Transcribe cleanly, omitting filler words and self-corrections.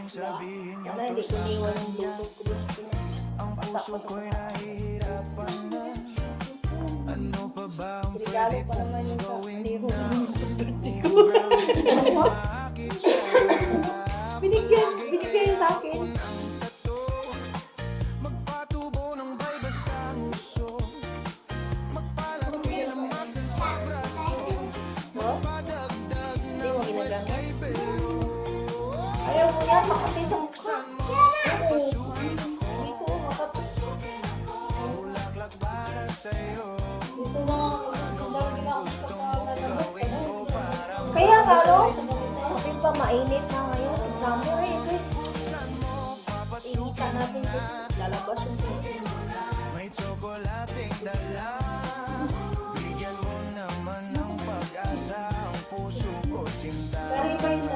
Sana hindi ko niwan yung Bluetooth ko doon sa Pinas. Ang puso ko'y nahihirapan na. Ano pa ba ang Regalo pwede pa naman kong yung sa gawin liro na ng bakit siya Binigay sa akin. ang tato? Magpatubo ng balbas ang uso, magpalaki ng muscle sa braso, No? magpadagdag Hindi ng mo weight ginagamit. kay Belo. Ayaw mo yan, makapit sa mukha. Buksan mo, Oo. papasukin ako, Dito, makapit. bulaklak para sa'yo. Dito na, Ang gusto mo gawin ko para kaya nga, no? Kasi pa mainit na ngayon. Summer eh. buksan mo, Initan papasukin natin ito. at Lalabas yung may tsokolating dala. Bigyan mo naman ng pag-asa ang puso ko sinta.